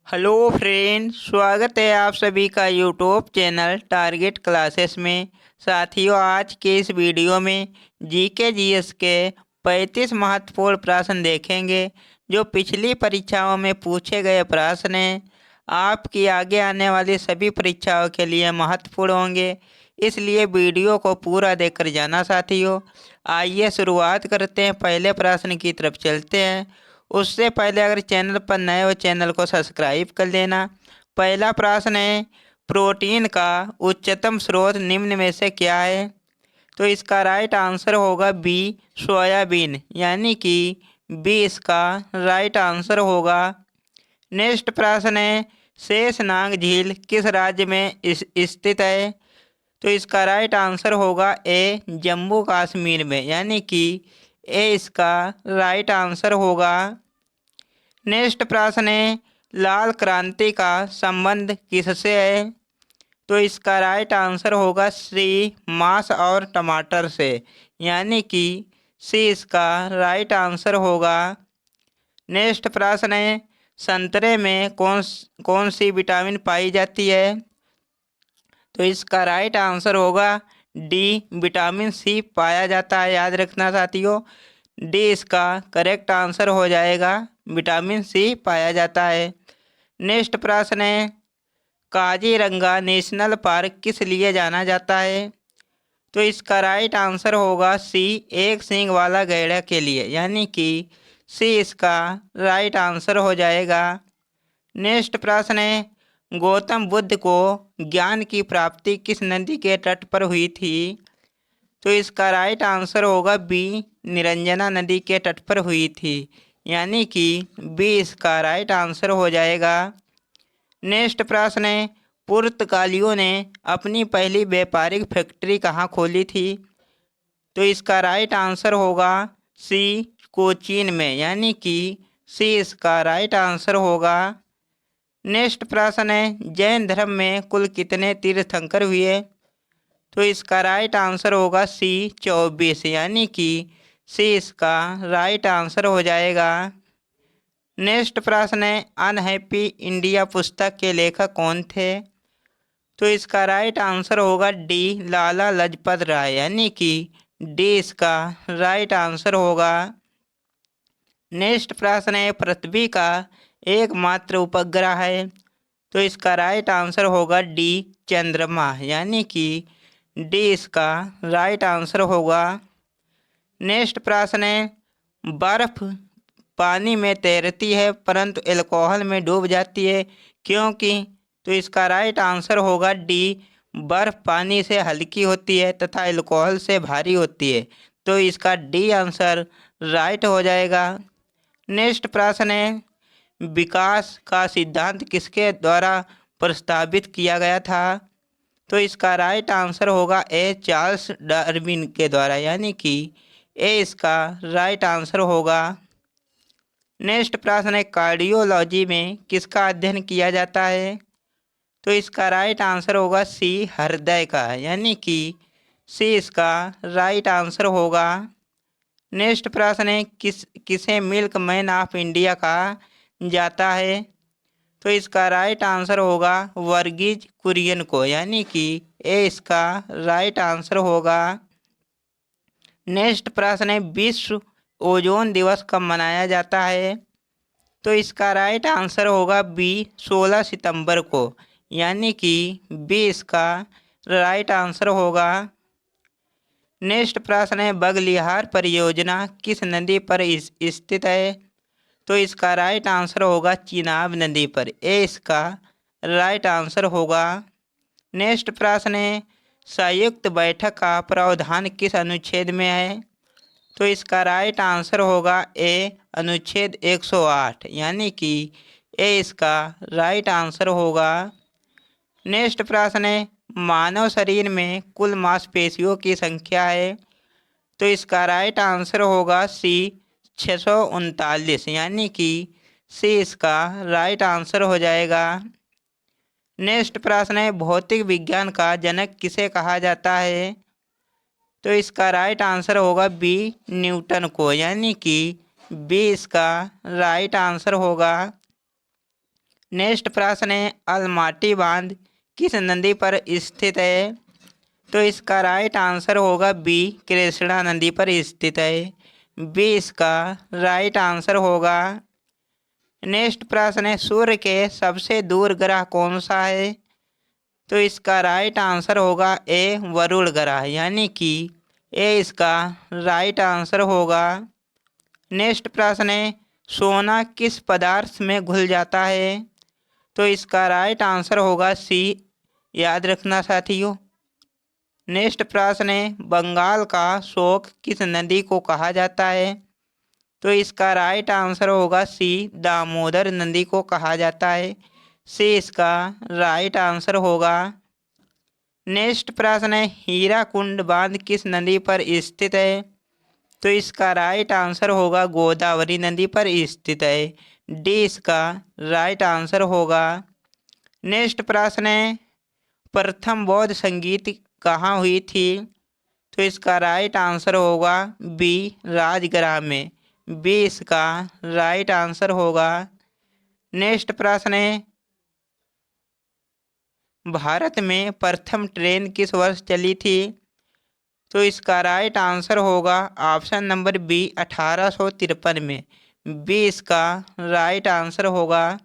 Hello friend, स्वागत है आप सभी का यूट्यूब चैनल टारगेट क्लासेस में। साथियों, आज के इस वीडियो में जीके जीएस के 35 महत्वपूर्ण प्रश्न देखेंगे जो पिछली परीक्षाओं में पूछे गए प्रश्न हैं। आपकी आगे आने वाली सभी परीक्षाओं के लिए महत्वपूर्ण होंगे, इसलिए वीडियो को पूरा देखकर जाना साथियों। आइए शुरुआत करते हैं, पहले प्रश्न की तरफ चलते हैं। उससे पहले अगर चैनल पर नए हो चैनल को सब्सक्राइब कर लेना। पहला प्रश्न है, प्रोटीन का उच्चतम स्रोत निम्न में से क्या है? तो इसका राइट आंसर होगा बी, सोयाबीन, यानी कि बी इसका राइट आंसर होगा। नेक्स्ट प्रश्न है, शेषनाग झील किस राज्य में स्थित है? तो इसका राइट आंसर होगा ए, जम्मू कश्मीर में, यानी कि ए इसका राइट आंसर होगा। नेक्स्ट प्रश्न है, लाल क्रांति का संबंध किससे है? तो इसका राइट आंसर होगा सी, मांस और टमाटर से, यानी कि सी इसका राइट आंसर होगा। नेक्स्ट प्रश्न है, संतरे में कौन सी विटामिन पाई जाती है? तो इसका राइट आंसर होगा डी, विटामिन सी पाया जाता है। याद रखना साथियों, डी इसका करेक्ट आंसर हो जाएगा, विटामिन सी पाया जाता है। नेक्स्ट प्रश्न है, काजीरंगा नेशनल पार्क किस लिए जाना जाता है? तो इसका राइट आंसर होगा सी, एक सींग वाला गैंडा के लिए, यानी कि सी इसका राइट आंसर हो जाएगा। नेक्स्ट प्रश्न है, गौतम बुद्ध को ज्ञान की प्राप्ति किस नदी के तट पर हुई थी? तो इसका राइट आंसर होगा बी, निरंजना नदी के तट पर हुई थी, यानी कि बी इसका राइट आंसर हो जाएगा। नेक्स्ट प्रश्न है, पुर्तगालियों ने अपनी पहली व्यापारिक फैक्ट्री कहाँ खोली थी? तो इसका राइट आंसर होगा सी, कोचीन में, यानी कि सी इसका राइट आंसर होगा। नेक्स्ट प्रश्न है, जैन धर्म में कुल कितने तीर्थंकर हुए? तो इसका राइट आंसर होगा सी, 24, यानी कि सी इसका राइट आंसर हो जाएगा। नेक्स्ट प्रश्न है, अनहैप्पी इंडिया पुस्तक के लेखक कौन थे? तो इसका राइट आंसर होगा डी, लाला लाजपत राय, यानी कि डी इसका राइट आंसर होगा। नेक्स्ट प्रश्न है, पृथ्वी का एकमात्र उपग्रह है? तो इसका राइट आंसर होगा डी, चंद्रमा, यानी कि डी इसका राइट आंसर होगा। नेक्स्ट प्रश्न है, बर्फ पानी में तैरती है परंतु अल्कोहल में डूब जाती है, क्योंकि? तो इसका राइट आंसर होगा डी, बर्फ पानी से हल्की होती है तथा अल्कोहल से भारी होती है, तो इसका डी आंसर राइट हो जाएगा। नेक्स्ट प्रश्न है, विकास का सिद्धांत किसके द्वारा प्रस्तावित किया गया था? तो इसका राइट आंसर होगा ए, चार्ल्स डार्विन के द्वारा, यानी कि ए इसका राइट आंसर होगा। नेक्स्ट प्रश्न है, कार्डियोलॉजी में किसका अध्ययन किया जाता है? तो इसका राइट आंसर होगा सी, हृदय का, यानी कि सी इसका राइट आंसर होगा। नेक्स्ट प्रश्न है, किसे मिल्क मैन ऑफ इंडिया कहा जाता है? तो इसका राइट आंसर होगा वर्गीज कुरियन को, यानी कि ए इसका राइट आंसर होगा। नेक्स्ट प्रश्न है, विश्व ओजोन दिवस कब मनाया जाता है? तो इसका राइट आंसर होगा बी, 16 सितंबर को, यानी कि बी इसका राइट आंसर होगा। नेक्स्ट प्रश्न है, बगलिहार परियोजना किस नदी पर स्थित है? तो इसका राइट आंसर होगा चिनाब नदी पर, ए इसका राइट आंसर होगा। नेक्स्ट प्रश्न है, संयुक्त बैठक का प्रावधान किस अनुच्छेद में है? तो इसका राइट आंसर होगा ए, अनुच्छेद 108, यानी कि ए इसका राइट आंसर होगा। नेक्स्ट प्रश्न है, मानव शरीर में कुल मांसपेशियों की संख्या है? तो इसका राइट आंसर होगा सी, 639, यानी कि सी इसका राइट आंसर हो जाएगा। नेक्स्ट प्रश्न है, भौतिक विज्ञान का जनक किसे कहा जाता है? तो इसका राइट आंसर होगा बी, न्यूटन को, यानी कि बी इसका राइट आंसर होगा। नेक्स्ट प्रश्न है, अलमाटी बांध किस नदी पर स्थित है? तो इसका राइट आंसर होगा बी, कृष्णा नदी पर स्थित है। बी इसका राइट आंसर होगा। नेक्स्ट प्रश्न है, सूर्य के सबसे दूर ग्रह कौन सा है? तो इसका राइट आंसर होगा ए, वरुण ग्रह, यानी कि ए इसका राइट आंसर होगा। नेक्स्ट प्रश्न है, सोना किस पदार्थ में घुल जाता है? तो इसका राइट आंसर होगा सी, याद रखना साथियों। नेक्स्ट प्रश्न है, बंगाल का शोक किस नदी को कहा जाता है? तो इसका राइट आंसर होगा सी, दामोदर नदी को कहा जाता है। सी इसका राइट आंसर होगा। नेक्स्ट प्रश्न है, हीराकुंड बांध किस नदी पर स्थित है? तो इसका राइट आंसर होगा गोदावरी नदी पर स्थित है। डी इसका राइट आंसर होगा। नेक्स्ट प्रश्न है, प्रथम बौद्ध संगीत कहाँ हुई थी? तो इसका राइट आंसर होगा बी, राजगृह में। बी इसका राइट आंसर होगा। नेक्स्ट प्रश्न है, भारत में प्रथम ट्रेन किस वर्ष चली थी? तो इसका राइट आंसर होगा ऑप्शन नंबर बी, 1853 में। बी इसका राइट आंसर होगा।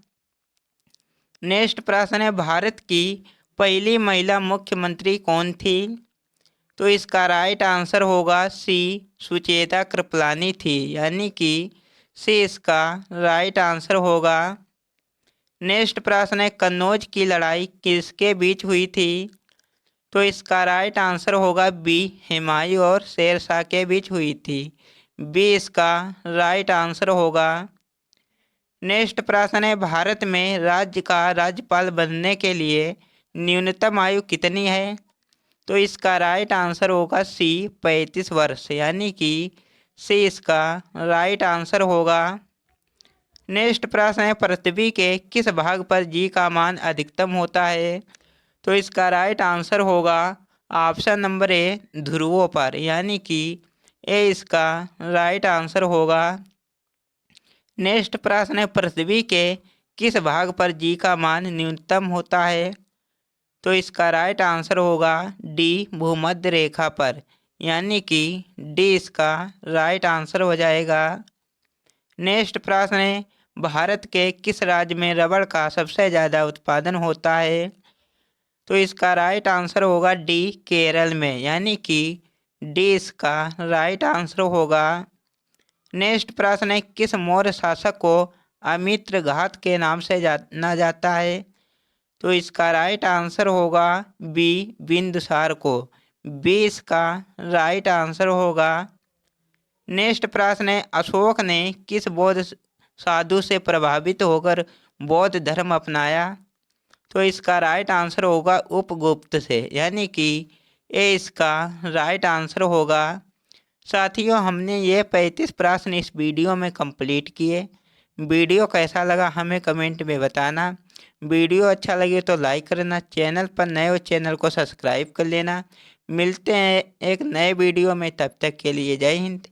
नेक्स्ट प्रश्न है, भारत की पहली महिला मुख्यमंत्री कौन थी? तो इसका राइट आंसर होगा सी, सुचेता कृपलानी थी, यानी कि सी इसका राइट आंसर होगा। नेक्स्ट प्रश्न है, कन्नौज की लड़ाई किसके बीच हुई थी? तो इसका राइट आंसर होगा बी, हुमायूं और शेरशाह के बीच हुई थी। बी इसका राइट आंसर होगा। नेक्स्ट प्रश्न है, भारत में राज्य का राज्यपाल बनने के लिए न्यूनतम आयु कितनी है? तो इसका राइट आंसर होगा सी, 35 वर्ष, यानी कि सी इसका राइट आंसर होगा। नेक्स्ट प्रश्न है, पृथ्वी के किस भाग पर जी का मान अधिकतम होता है? तो इसका राइट आंसर होगा ऑप्शन नंबर ए, ध्रुवों पर, यानी कि ए इसका राइट आंसर होगा। नेक्स्ट प्रश्न है, पृथ्वी के किस भाग पर जी का मान न्यूनतम होता है? तो इसका राइट आंसर होगा डी, भूमध्य रेखा पर, यानी कि डी इसका राइट आंसर हो जाएगा। नेक्स्ट प्रश्न है, भारत के किस राज्य में रबड़ का सबसे ज़्यादा उत्पादन होता है? तो इसका राइट आंसर होगा डी, केरल में, यानी कि डी इसका राइट आंसर होगा। नेक्स्ट प्रश्न है, किस मौर्य शासक को अमित्रघात के नाम से जाना जाता है? तो इसका राइट आंसर होगा बी, बिंदुसार को। बी इसका राइट आंसर होगा। नेक्स्ट प्रश्न है, अशोक ने किस बौद्ध साधु से प्रभावित होकर बौद्ध धर्म अपनाया? तो इसका राइट आंसर होगा उपगुप्त से, यानी कि ए इसका राइट आंसर होगा। साथियों, हमने ये 35 प्रश्न इस वीडियो में कंप्लीट किए। वीडियो कैसा लगा हमें कमेंट में बताना। वीडियो अच्छा लगे तो लाइक करना, चैनल पर नए हो चैनल को सब्सक्राइब कर लेना। मिलते हैं एक नए वीडियो में, तब तक के लिए जय हिंद।